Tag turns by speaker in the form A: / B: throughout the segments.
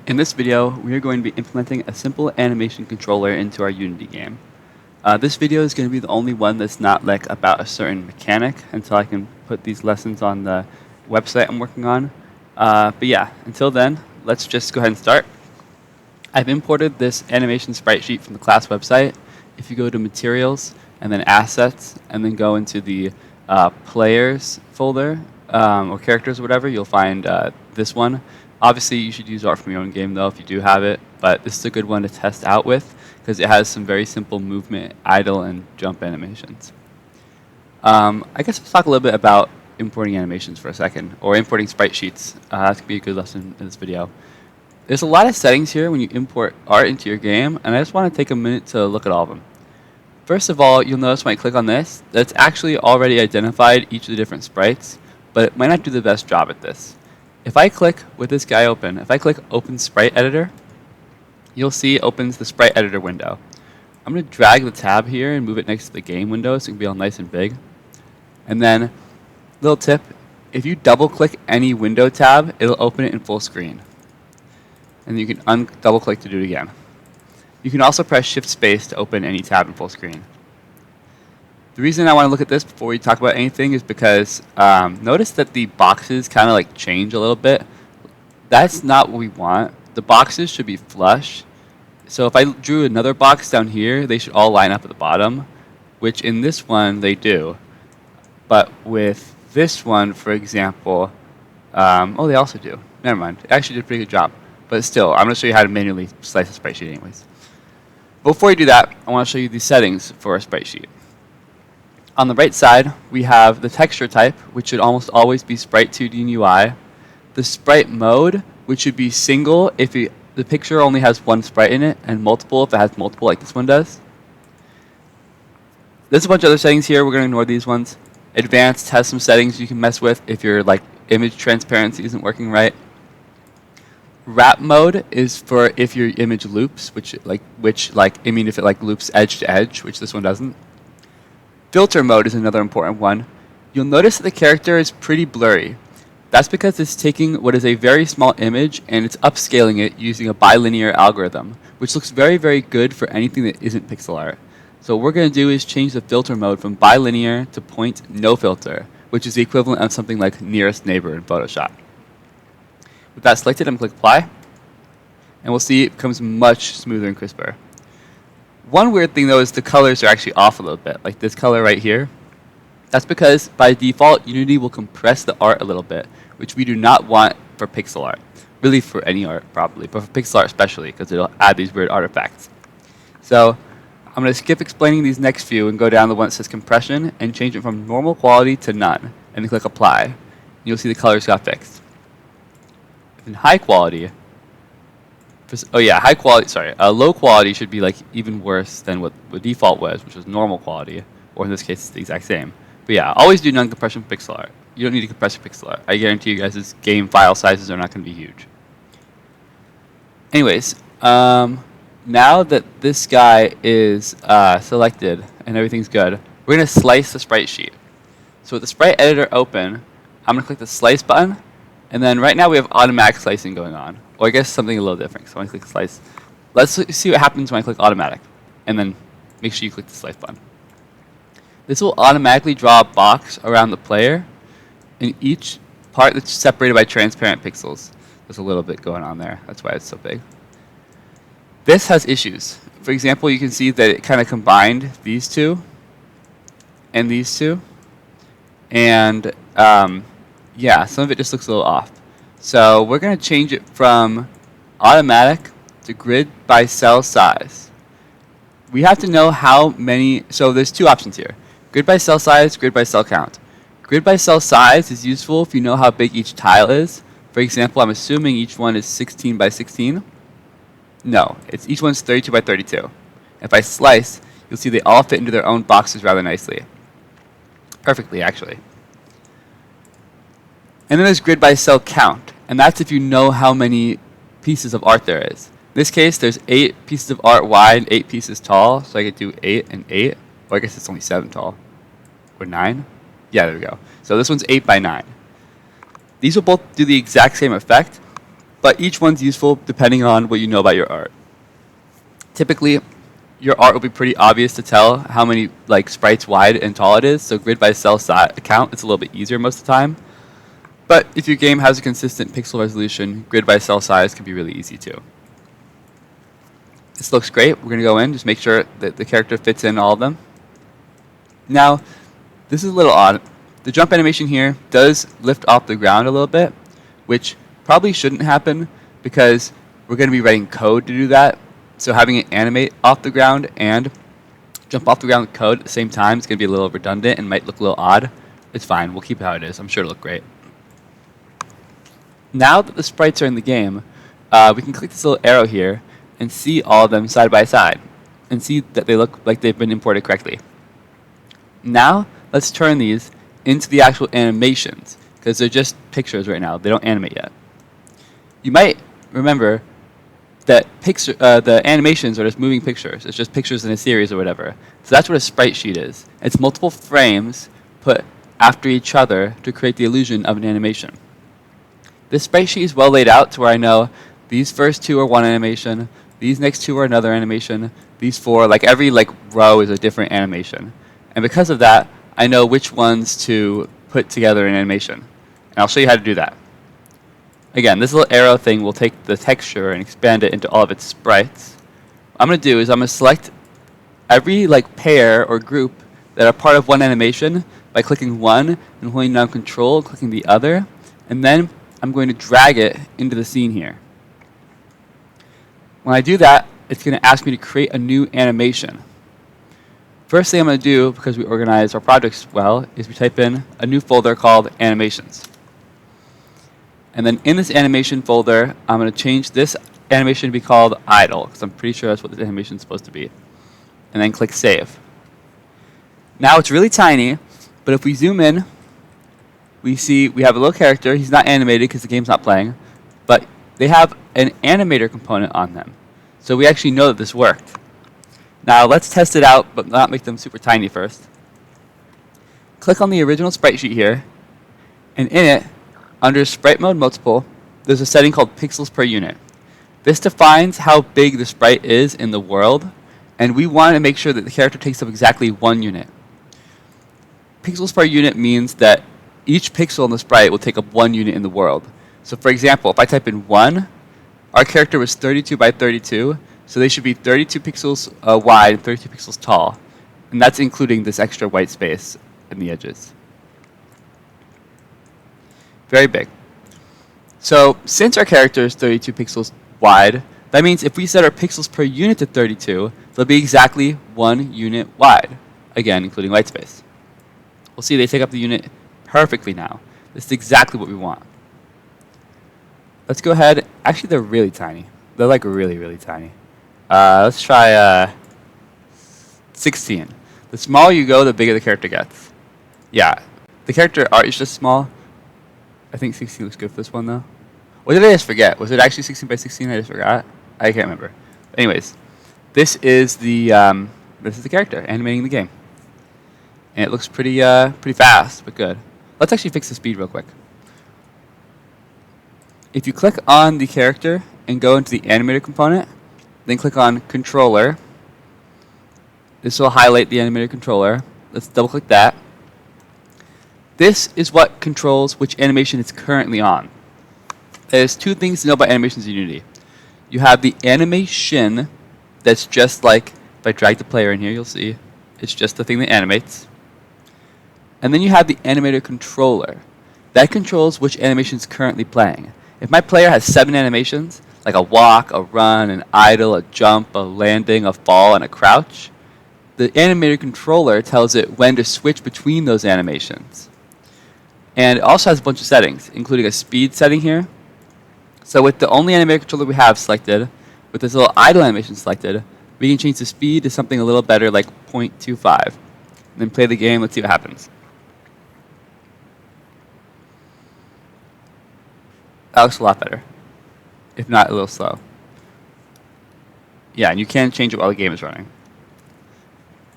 A: In this video, we are going to be implementing a simple animation controller into our Unity game. This video is going to be the only one that's not like about a certain mechanic until I can put these lessons on the website I'm working on. But yeah, until then, let's just go ahead and start. I've imported this animation sprite sheet from the class website. If you go to Materials and then Assets and then go into the Players folder or Characters or whatever, you'll find this one. Obviously, you should use art from your own game, though, if you do have it. But this is a good one to test out with because it has some very simple movement, idle, and jump animations. I guess let's talk a little bit about importing animations for a second, or importing sprite sheets. That could be a good lesson in this video. There's a lot of settings here when you import art into your game, and I just want to take a minute to look at all of them. First of all, you'll notice when I click on this, that it's actually already identified each of the different sprites, but it might not do the best job at this. If I click with this guy open, if I click Open Sprite Editor, you'll see it opens the Sprite Editor window. I'm going to drag the tab here and move it next to the game window so it can be all nice and big. And then, little tip, if you double click any window tab, it'll open it in full screen. And you can double click to do it again. You can also press Shift Space to open any tab in full screen. The reason I want to look at this before we talk about anything is because notice that the boxes kind of like change a little bit. That's not what we want. The boxes should be flush. So if I drew another box down here, they should all line up at the bottom, which in this one they do. But with this one, for example, oh, they also do. Never mind. It actually did a pretty good job. But still, I'm going to show you how to manually slice a sprite sheet anyways. Before you do that, I want to show you the settings for a sprite sheet. On the right side, we have the texture type, which should almost always be Sprite 2D and UI. The sprite mode, which should be single if the picture only has one sprite in it, and multiple if it has multiple like this one does. There's a bunch of other settings here. We're going to ignore these ones. Advanced has some settings you can mess with if your image transparency isn't working right. Wrap mode is for if your image loops, if it loops edge to edge, which this one doesn't. Filter mode is another important one. You'll notice that the character is pretty blurry. That's because it's taking what is a very small image and it's upscaling it using a bilinear algorithm, which looks very, very good for anything that isn't pixel art. So what we're going to do is change the filter mode from bilinear to point no filter, which is the equivalent of something like nearest neighbor in Photoshop. With that selected, I'm going to click apply, and we'll see it becomes much smoother and crisper. One weird thing though is the colors are actually off a little bit, like this color right here. That's because by default, Unity will compress the art a little bit, which we do not want for pixel art. Really for any art probably, but for pixel art especially, because it'll add these weird artifacts. So I'm going to skip explaining these next few and go down the one that says compression and change it from normal quality to none, and then click apply. And you'll see the colors got fixed. In high quality, low quality should be even worse than what the default was, which was normal quality, or in this case, it's the exact same. But yeah, always do non-compression pixel art. You don't need to compress your pixel art. I guarantee you guys' game file sizes are not going to be huge. Anyways, now that this guy is selected and everything's good, we're going to slice the sprite sheet. So with the sprite editor open, I'm going to click the slice button. And then right now we have automatic slicing going on. Or I guess something a little different. So when I click slice, let's see what happens when I click automatic. And then make sure you click the slice button. This will automatically draw a box around the player. And each part that's separated by transparent pixels. There's a little bit going on there. That's why it's so big. This has issues. For example, you can see that it kind of combined these two and these two. And yeah, some of it just looks a little off. So we're going to change it from automatic to grid by cell size. We have to know how many, so there's two options here. Grid by cell size, grid by cell count. Grid by cell size is useful if you know how big each tile is. For example, I'm assuming each one is 16 by 16. No, each one's 32 by 32. If I slice, you'll see they all fit into their own boxes rather nicely. Perfectly, actually. And then there's grid by cell count, and that's if you know how many pieces of art there is. In this case, there's 8 pieces of art wide, 8 pieces tall, so I could do 8 and 8. Or I guess it's only 7 tall. Or 9? Yeah, there we go. So this one's 8 by 9. These will both do the exact same effect, but each one's useful depending on what you know about your art. Typically, your art will be pretty obvious to tell how many sprites wide and tall it is, so grid by cell count, it's a little bit easier most of the time. But if your game has a consistent pixel resolution, grid by cell size can be really easy too. This looks great. We're going to go in, just make sure that the character fits in all of them. Now, this is a little odd. The jump animation here does lift off the ground a little bit, which probably shouldn't happen because we're going to be writing code to do that. So having it animate off the ground and jump off the ground with code at the same time is going to be a little redundant and might look a little odd. It's fine. We'll keep it how it is. I'm sure it'll look great. Now that the sprites are in the game, we can click this little arrow here and see all of them side by side and see that they look like they've been imported correctly. Now, let's turn these into the actual animations because they're just pictures right now. They don't animate yet. You might remember that the animations are just moving pictures. It's just pictures in a series or whatever. So that's what a sprite sheet is. It's multiple frames put after each other to create the illusion of an animation. This sprite sheet is well laid out to where I know these first two are one animation, these next two are another animation, these four, every row is a different animation. And because of that, I know which ones to put together in animation. And I'll show you how to do that. Again, this little arrow thing will take the texture and expand it into all of its sprites. What I'm going to do is I'm going to select every pair or group that are part of one animation by clicking one and holding down Control and clicking the other. And then I'm going to drag it into the scene here. When I do that, it's going to ask me to create a new animation. First thing I'm going to do, because we organize our projects well, is we type in a new folder called Animations. And then in this animation folder, I'm going to change this animation to be called Idle, because I'm pretty sure that's what this animation is supposed to be. And then click Save. Now it's really tiny, but if we zoom in, we see we have a little character. He's not animated because the game's not playing, but they have an animator component on them. So we actually know that this worked. Now let's test it out, but not make them super tiny first. Click on the original sprite sheet here, and in it, under Sprite Mode Multiple, there's a setting called Pixels per Unit. This defines how big the sprite is in the world, and we want to make sure that the character takes up exactly 1 unit. Pixels per unit means that each pixel in the sprite will take up 1 unit in the world. So for example, if I type in 1, our character was 32 by 32, so they should be 32 pixels wide and 32 pixels tall. And that's including this extra white space in the edges. Very big. So since our character is 32 pixels wide, that means if we set our pixels per unit to 32, they'll be exactly 1 unit wide, again, including white space. We'll see they take up the unit perfectly now. This is exactly what we want. Let's go ahead. Actually, they're really tiny. They're really, really tiny. Let's try 16. The smaller you go, the bigger the character gets. Yeah, the character art is just small. I think 16 looks good for this one, though. What did I just forget? Was it actually 16 by 16? I just forgot. I can't remember. Anyways, this is the character animating the game, and it looks pretty fast, but good. Let's actually fix the speed real quick. If you click on the character and go into the animator component, then click on Controller. This will highlight the animator controller. Let's double click that. This is what controls which animation it's currently on. There's 2 things to know about animations in Unity. You have the animation that's just if I drag the player in here, you'll see it's just the thing that animates. And then you have the animator controller. That controls which animation is currently playing. If my player has 7 animations, like a walk, a run, an idle, a jump, a landing, a fall, and a crouch, the animator controller tells it when to switch between those animations. And it also has a bunch of settings, including a speed setting here. So with the only animator controller we have selected, with this little idle animation selected, we can change the speed to something a little better like 0.25. And then play the game. Let's see what happens. That looks a lot better, if not a little slow. Yeah, and you can change it while the game is running.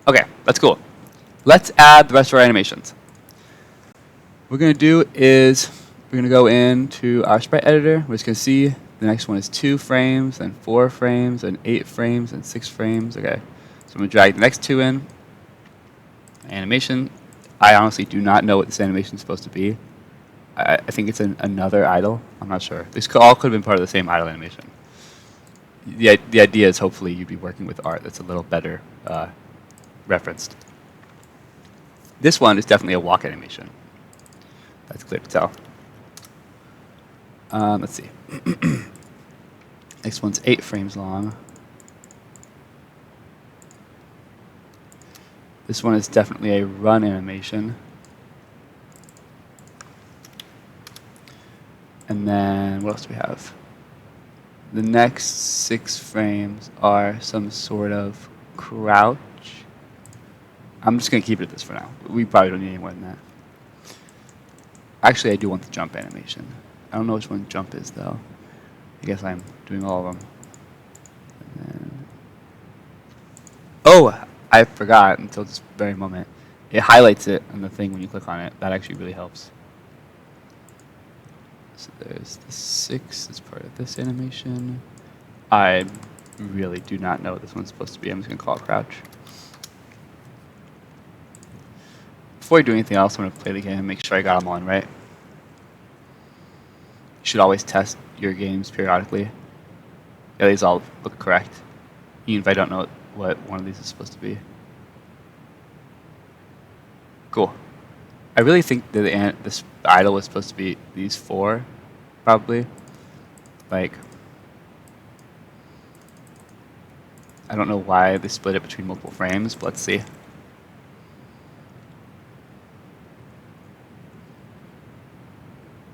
A: Okay, that's cool. Let's add the rest of our animations. What we're going to do is we're going to go into our sprite editor. We're just going to see The next one is 2 frames, then 4 frames, then 8 frames, and 6 frames. Okay, so I'm going to drag the next 2 in. Animation. I honestly do not know what this animation is supposed to be. I think it's another idle. I'm not sure. This all could have been part of the same idle animation. The idea is hopefully you'd be working with art that's a little better referenced. This one is definitely a walk animation. That's clear to tell. Let's see. Next one's 8 frames long. This one is definitely a run animation. And then what else do we have? The next 6 frames are some sort of crouch. I'm just going to keep it at this for now. We probably don't need any more than that. Actually, I do want the jump animation. I don't know which one jump is, though. I guess I'm doing all of them. And then oh, I forgot until this very moment. It highlights it on the thing when you click on it. That actually really helps. So there's the 6 as part of this animation. I really do not know what this one's supposed to be. I'm just going to call it crouch. Before I do anything else, I'm going to play the game and make sure I got them all in right. You should always test your games periodically. Yeah, these all look correct, even if I don't know what one of these is supposed to be. Cool. I really think that this idle was supposed to be these 4, probably. Like, I don't know why they split it between multiple frames, but let's see.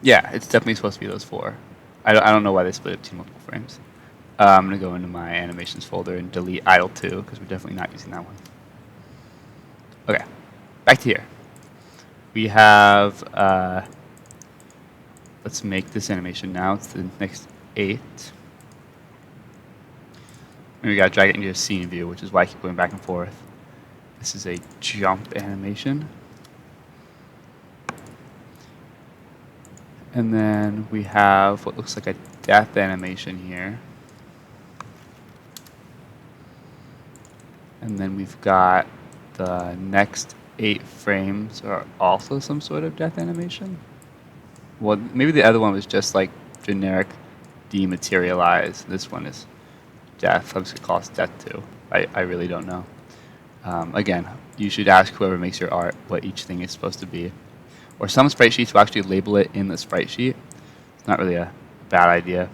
A: Yeah, it's definitely supposed to be those 4. I don't know why they split it between multiple frames. I'm going to go into my animations folder and delete idle 2, because we're definitely not using that one. Okay, back to here. We have, let's make this animation now. It's the next 8. And we got to drag it into a scene view, which is why I keep going back and forth. This is a jump animation. And then we have what looks like a death animation here. And then we've got the next 8 frames are also some sort of death animation. Well, maybe the other one was just like generic dematerialize. This one is death. I'm just going to call it death 2. I really don't know. Again, you should ask whoever makes your art what each thing is supposed to be. Or some sprite sheets will actually label it in the sprite sheet. It's not really a bad idea.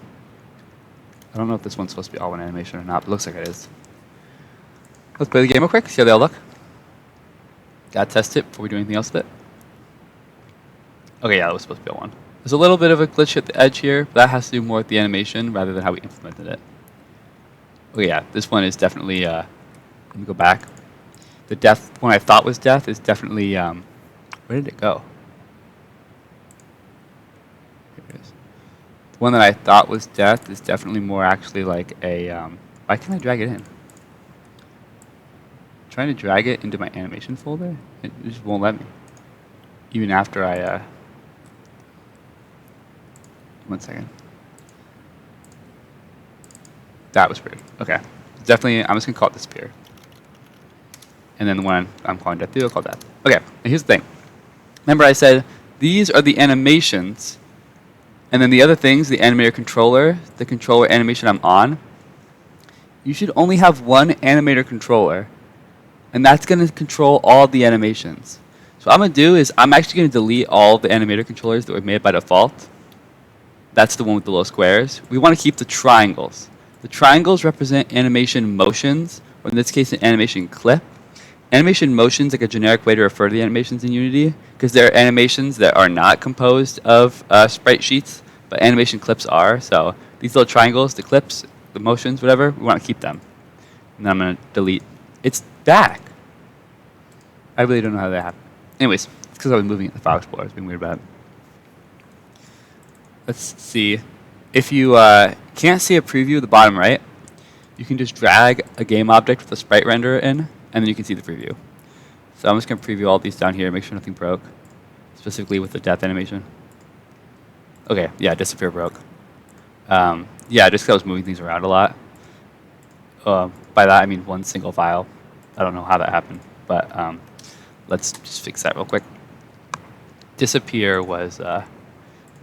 A: I don't know if this one's supposed to be all one animation or not, but it looks like it is. Let's play the game real quick, see how they all look. Gotta test it before we do anything else with it. Okay, yeah, that was supposed to be all one. There's a little bit of a glitch at the edge here, but that has to do more with the animation rather than how we implemented it. Okay, yeah, this one is definitely, let me go back. The death one I thought was death is definitely, where did it go? The one that I thought was death is definitely more actually like a, why can't I drag it in? Trying to drag it into my animation folder, it just won't let me. Even after I, 1 second. That was weird. Okay. Definitely, I'm just gonna call it disappear. And then the one I'm calling death 2, I'll call that. Okay, and here's the thing. Remember I said, these are the animations. And then the other things, the animator controller, the controller animation I'm on, you should only have one animator controller, and that's going to control all the animations. So what I'm going to do is I'm actually going to delete all the animator controllers that were made by default. That's the one with the little squares. We want to keep the triangles. The triangles represent animation motions, or in this case, an animation clip. Animation motions like a generic way to refer to the animations in Unity, because there are animations that are not composed of sprite sheets, but animation clips are. So these little triangles, the clips, the motions, whatever, we want to keep them. And then I'm going to delete. It's back. I really don't know how that happened. Anyways, it's because I was moving it in the File Explorer. I was being weird about it. Let's see. If you can't see a preview at the bottom right, you can just drag a game object with a sprite renderer in, and then you can see the preview. So I'm just going to preview all these down here, make sure nothing broke, specifically with the death animation. Okay, yeah, disappear broke. Yeah, just 'cause I was moving things around a lot. By that I mean one single file. I don't know how that happened, but let's just fix that real quick. Disappear was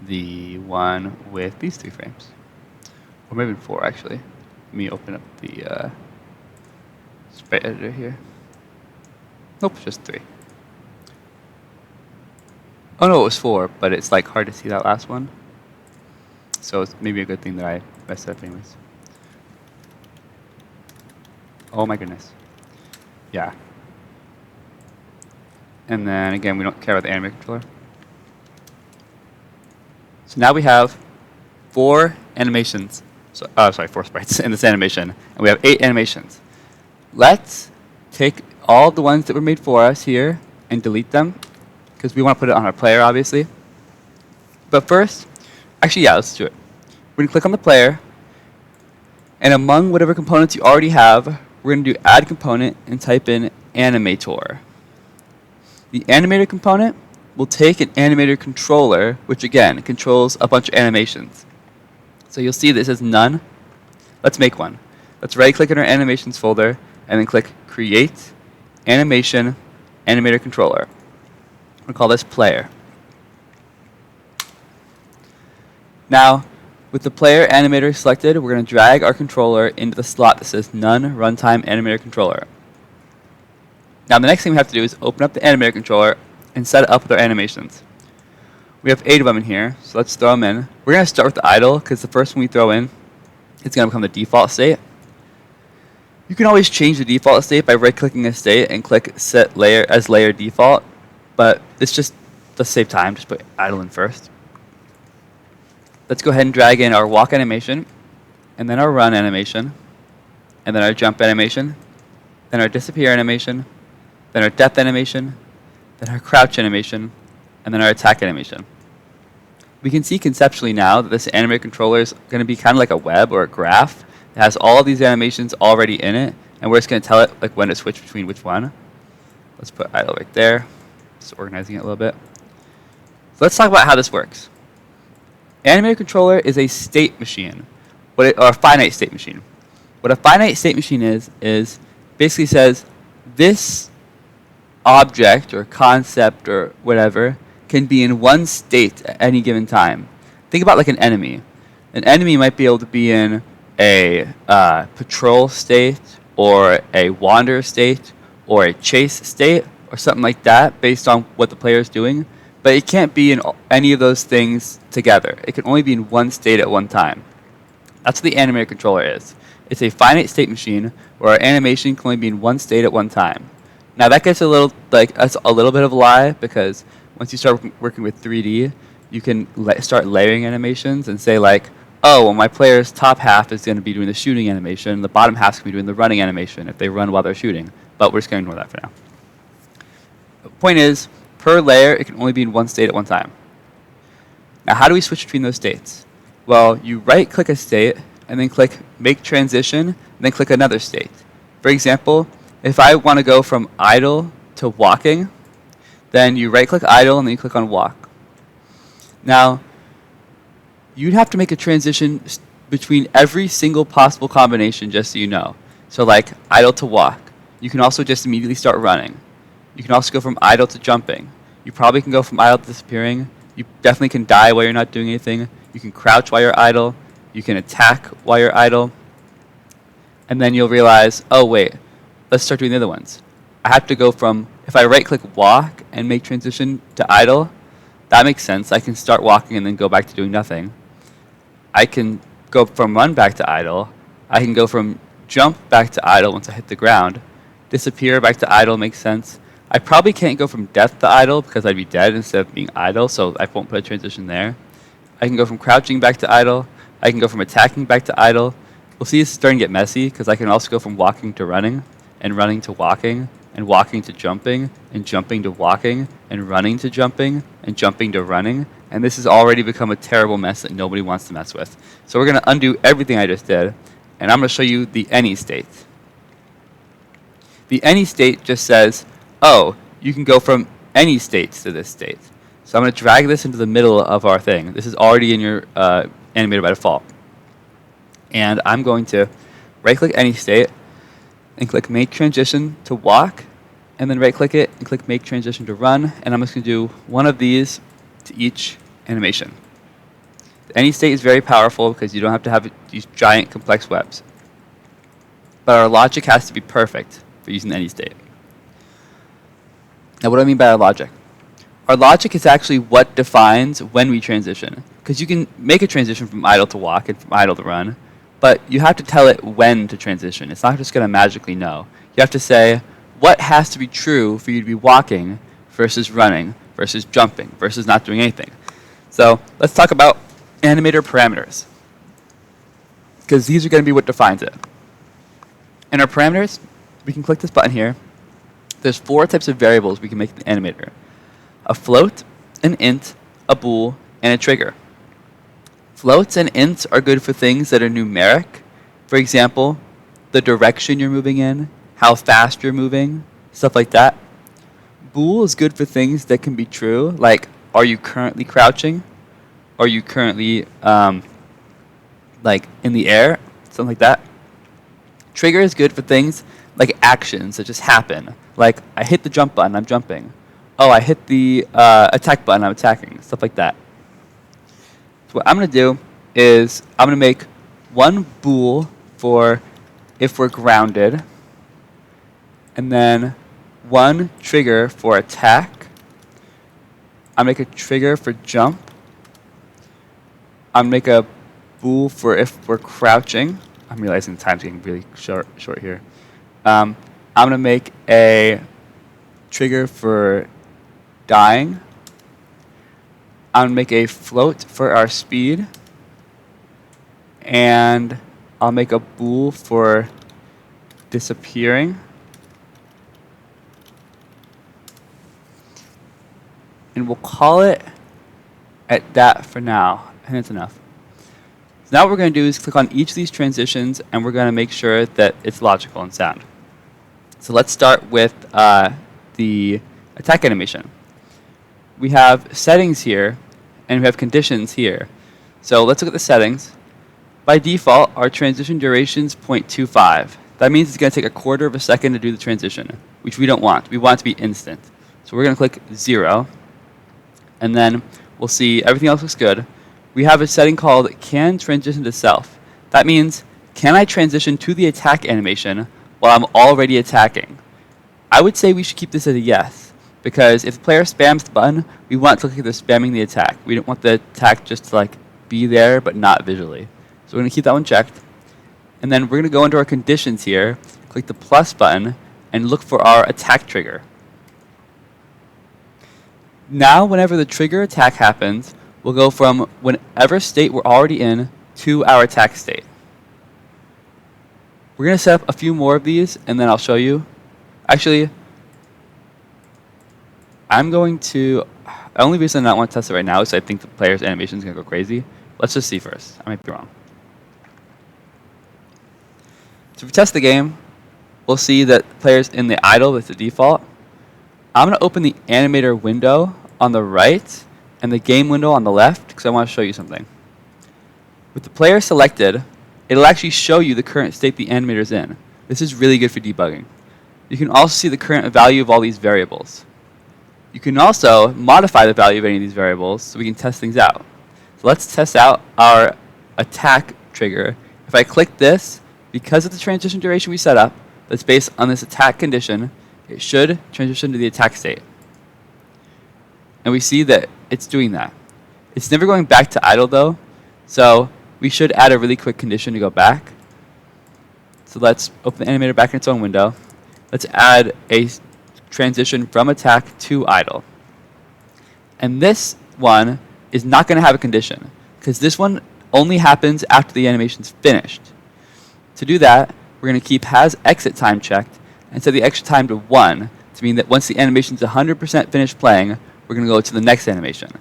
A: the one with these 3 frames, or maybe 4 actually. Let me open up the sprite editor here. Nope, just 3. Oh no, it was 4, but it's like hard to see that last one. So it's maybe a good thing that I messed it up anyways. Oh my goodness. Yeah. And then again, we don't care about the animator controller. So now we have 4 animations. So, sorry, 4 sprites in this animation, and we have 8 animations. Let's take all the ones that were made for us here and delete them, because we want to put it on our player, obviously. But first, actually, yeah, let's do it. We're going to click on the player, and among whatever components you already have, we're going to do add component and type in animator. The animator component will take an animator controller, which again controls a bunch of animations. So you'll see this as none. Let's make one. Let's right click in our animations folder and then click create animation animator controller. We'll call this player. Now, with the player animator selected, we're going to drag our controller into the slot that says none runtime animator controller. Now the next thing we have to do is open up the animator controller and set it up with our animations. We have 8 of them in here, so let's throw them in. We're going to start with the idle, because the first one we throw in, it's going to become the default state. You can always change the default state by right-clicking a state and click set layer as layer default, but it's just, let's save time, just put idle in first. Let's go ahead and drag in our walk animation, and then our run animation, and then our jump animation, then our disappear animation, then our depth animation, then our crouch animation, and then our attack animation. We can see conceptually now that this animator controller is going to be kind of like a web or a graph. It has all of these animations already in it, and we're just going to tell it like when to switch between which one. Let's put idle right there, just organizing it a little bit. So let's talk about how this works. Animator controller is a state machine, or a finite state machine. What a finite state machine is basically says this object or concept or whatever can be in one state at any given time. Think about like an enemy. An enemy might be able to be in a patrol state or a wander state or a chase state or something like that based on what the player is doing, but it can't be in any of those things together. It can only be in one state at one time. That's what the animator controller is. It's a finite state machine where our animation can only be in one state at one time. Now that gets a little bit of a lie, because once you start working with 3D, you can start layering animations and say like, oh, well, my player's top half is going to be doing the shooting animation, the bottom half is going to be doing the running animation if they run while they're shooting. But we're just going to ignore that for now. The point is, per layer, it can only be in one state at one time. Now, how do we switch between those states? Well, you right-click a state, and then click Make Transition, and then click another state. For example, if I want to go from idle to walking, then you right-click idle, and then you click on walk. Now, you'd have to make a transition between every single possible combination, just so you know. So like idle to walk. You can also just immediately start running. You can also go from idle to jumping. You probably can go from idle to disappearing. You definitely can die while you're not doing anything. You can crouch while you're idle. You can attack while you're idle. And then you'll realize, oh wait, let's start doing the other ones. I have to go from, if I right-click walk and make transition to idle, that makes sense. I can start walking and then go back to doing nothing. I can go from run back to idle. I can go from jump back to idle once I hit the ground. Disappear back to idle makes sense. I probably can't go from death to idle because I'd be dead instead of being idle, so I won't put a transition there. I can go from crouching back to idle. I can go from attacking back to idle. We'll see it's starting to get messy because I can also go from walking to running, and running to walking, and walking to jumping, and jumping to walking, and running to jumping, and jumping to running. And this has already become a terrible mess that nobody wants to mess with. So we're going to undo everything I just did, and I'm going to show you the any state. The any state just says, oh, you can go from any states to this state. So I'm going to drag this into the middle of our thing. This is already in your animator by default. And I'm going to right-click any state and click Make Transition to Walk, and then right-click it and click Make Transition to Run, and I'm just going to do one of these to each animation. Any state is very powerful because you don't have to have these giant complex webs. But our logic has to be perfect for using any state. Now what do I mean by our logic? Our logic is actually what defines when we transition. Because you can make a transition from idle to walk and from idle to run, but you have to tell it when to transition. It's not just going to magically know. You have to say what has to be true for you to be walking versus running versus jumping versus not doing anything. So let's talk about animator parameters, because these are going to be what defines it. In our parameters, we can click this button here. There's 4 types of variables we can make an animator: a float, an int, a bool, and a trigger. Floats and ints are good for things that are numeric. For example, the direction you're moving in, how fast you're moving, stuff like that. Bool is good for things that can be true, like are you currently crouching? Are you currently like in the air? Something like that. Trigger is good for things like actions that just happen. Like I hit the jump button, I'm jumping. Oh, I hit the attack button, I'm attacking. Stuff like that. So what I'm going to do is I'm going to make one bool for if we're grounded, and then one trigger for attack. I'll make a trigger for jump. I'll make a bool for if we're crouching. I'm realizing the time's getting really short here. I'm going to make a trigger for dying. I'm going to make a float for our speed. And I'll make a bool for disappearing. And we'll call it at that for now. And that's enough. So now what we're going to do is click on each of these transitions, and we're going to make sure that it's logical and sound. So let's start with the attack animation. We have settings here, and we have conditions here. So let's look at the settings. By default, our transition duration is 0.25. That means it's going to take a quarter of a second to do the transition, which we don't want. We want it to be instant. So we're going to click 0, and then we'll see everything else looks good. We have a setting called Can Transition to Self. That means, can I transition to the attack animation while I'm already attacking? I would say we should keep this as a yes, because if the player spams the button, we want to look at the spamming the attack. We don't want the attack just to like be there but not visually. So we're going to keep that one checked. And then we're going to go into our conditions here, click the plus button, and look for our attack trigger. Now whenever the trigger attack happens, we'll go from whenever state we're already in to our attack state. We're going to set up a few more of these, and then I'll show you. Actually, the only reason I don't want to test it right now is I think the player's animation is going to go crazy. Let's just see first. I might be wrong. So if we test the game, we'll see that the player's in the idle, that's the default. I'm going to open the animator window on the right and the game window on the left, because I want to show you something. With the player selected, it'll actually show you the current state the animator is in. This is really good for debugging. You can also see the current value of all these variables. You can also modify the value of any of these variables so we can test things out. So let's test out our attack trigger. If I click this, because of the transition duration we set up, that's based on this attack condition, it should transition to the attack state. And we see that it's doing that. It's never going back to idle though, so we should add a really quick condition to go back. So let's open the animator back in its own window. Let's add a transition from attack to idle. And this one is not going to have a condition, because this one only happens after the animation's finished. To do that, we're going to keep has exit time checked and set the exit time to 1 to mean that once the animation's 100% finished playing, we're going to go to the next animation.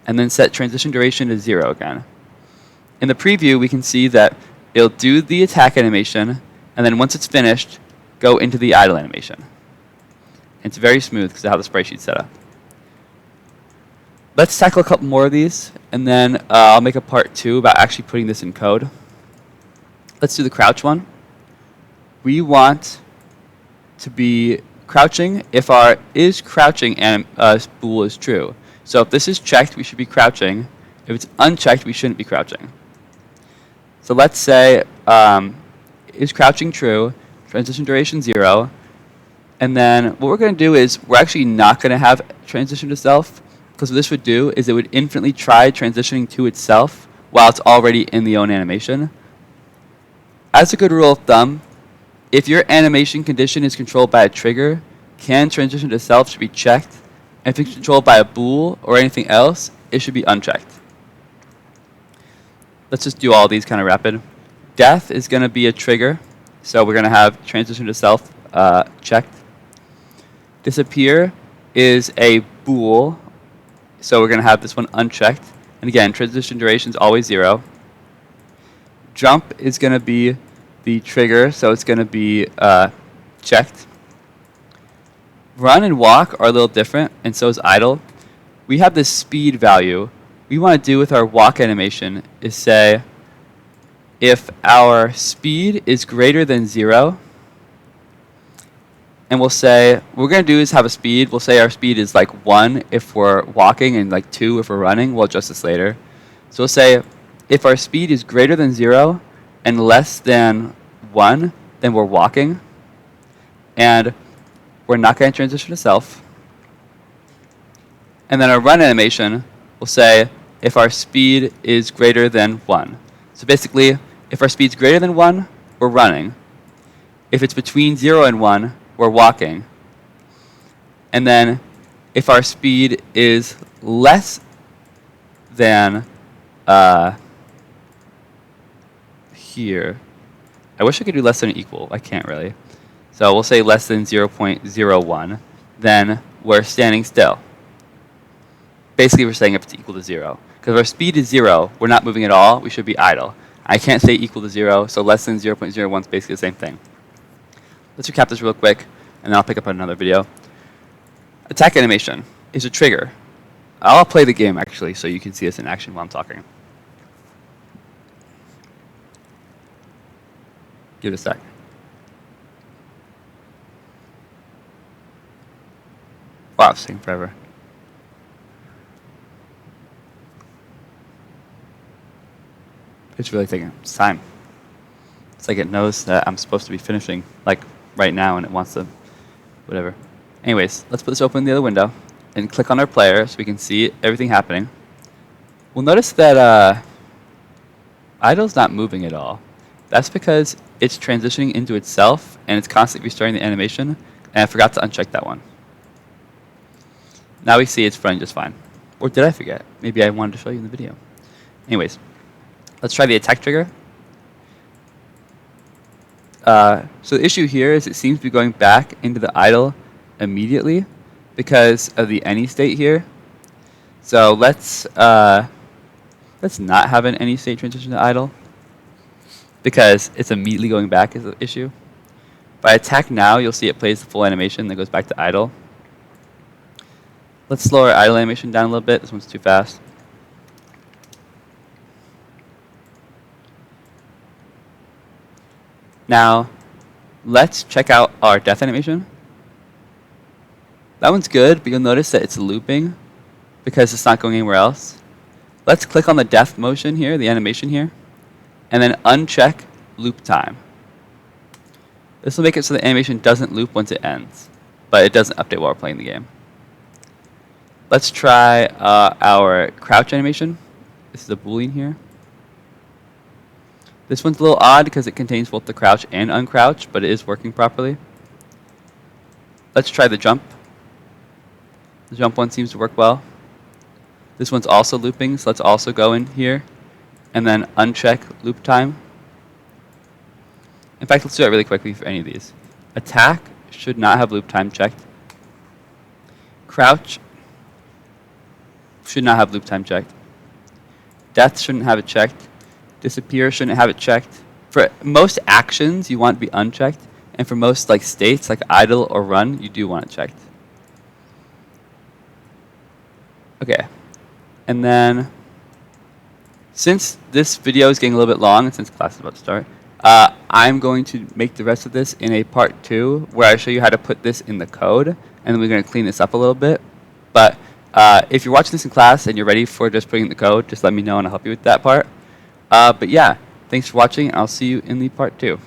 A: And then set transition duration to 0 again. In the preview, we can see that it'll do the attack animation, and then once it's finished, go into the idle animation. It's very smooth because of how the sprite sheet's set up. Let's tackle a couple more of these, and then I'll make a part 2 about actually putting this in code. Let's do the crouch one. We want to be crouching if our is crouching bool is true. So if this is checked, we should be crouching. If it's unchecked, we shouldn't be crouching. So let's say is crouching true, transition duration 0, and then what we're going to do is we're actually not going to have transition to self, because what this would do is it would infinitely try transitioning to itself while it's already in the own animation. As a good rule of thumb, if your animation condition is controlled by a trigger, can transition to self should be checked, and if it's controlled by a bool or anything else, it should be unchecked. Let's just do all these kind of rapid. Death is going to be a trigger, so we're going to have transition to self checked. Disappear is a bool, so we're going to have this one unchecked. And again, transition duration is always 0. Jump is going to be the trigger, so it's going to be checked. Run and walk are a little different, and so is idle. We have this speed value. We want to do with our walk animation is say if our speed is greater than 0, and we'll say what we're going to do is have a speed. We'll say our speed is like 1 if we're walking and like 2 if we're running. We'll adjust this later. So we'll say if our speed is greater than 0 and less than 1, then we're walking. And we're not going to transition to self. And then our run animation will say if our speed is greater than 1. So basically, if our speed is greater than 1, we're running. If it's between 0 and 1, we're walking. And then if our speed is less than here, I wish I could do less than or equal. I can't really. So we'll say less than 0.01, then we're standing still. Basically, we're saying if it's equal to 0. Because if our speed is 0, we're not moving at all, we should be idle. I can't say equal to 0, so less than 0.01 is basically the same thing. Let's recap this real quick, and then I'll pick up on another video. Attack animation is a trigger. I'll play the game, actually, so you can see this in action while I'm talking. Give it a sec. Wow, it's taking forever. It's really taking its time. It's like it knows that I'm supposed to be finishing, like, right now, and it wants to, whatever. Anyways, let's put this open in the other window, and click on our player so we can see everything happening. We'll notice that idle's not moving at all. That's because it's transitioning into itself, and it's constantly restarting the animation, and I forgot to uncheck that one. Now we see it's running just fine. Or did I forget? Maybe I wanted to show you in the video. Anyways, let's try the attack trigger. So the issue here is it seems to be going back into the idle immediately because of the any state here. So let's not have an any state transition to idle because it's immediately going back is the issue. If I attack now, you'll see it plays the full animation, then goes back to idle. Let's slow our idle animation down a little bit. This one's too fast. Now, let's check out our death animation. That one's good, but you'll notice that it's looping because it's not going anywhere else. Let's click on the death motion here, the animation here, and then uncheck loop time. This will make it so the animation doesn't loop once it ends, but it doesn't update while we're playing the game. Let's try our crouch animation. This is a Boolean here. This one's a little odd because it contains both the crouch and uncrouch, but it is working properly. Let's try the jump. The jump one seems to work well. This one's also looping, so let's also go in here and then uncheck loop time. In fact, let's do it really quickly for any of these. Attack should not have loop time checked. Crouch should not have loop time checked. Death shouldn't have it checked. Disappear shouldn't have it checked. For most actions, you want it to be unchecked. And for most like states, like idle or run, you do want it checked. Okay. And then, since this video is getting a little bit long, and since class is about to start, I'm going to make the rest of this in a part 2 where I show you how to put this in the code, and then we're going to clean this up a little bit. But if you're watching this in class and you're ready for just putting in the code, just let me know and I'll help you with that part. But yeah, thanks for watching. I'll see you in the part 2.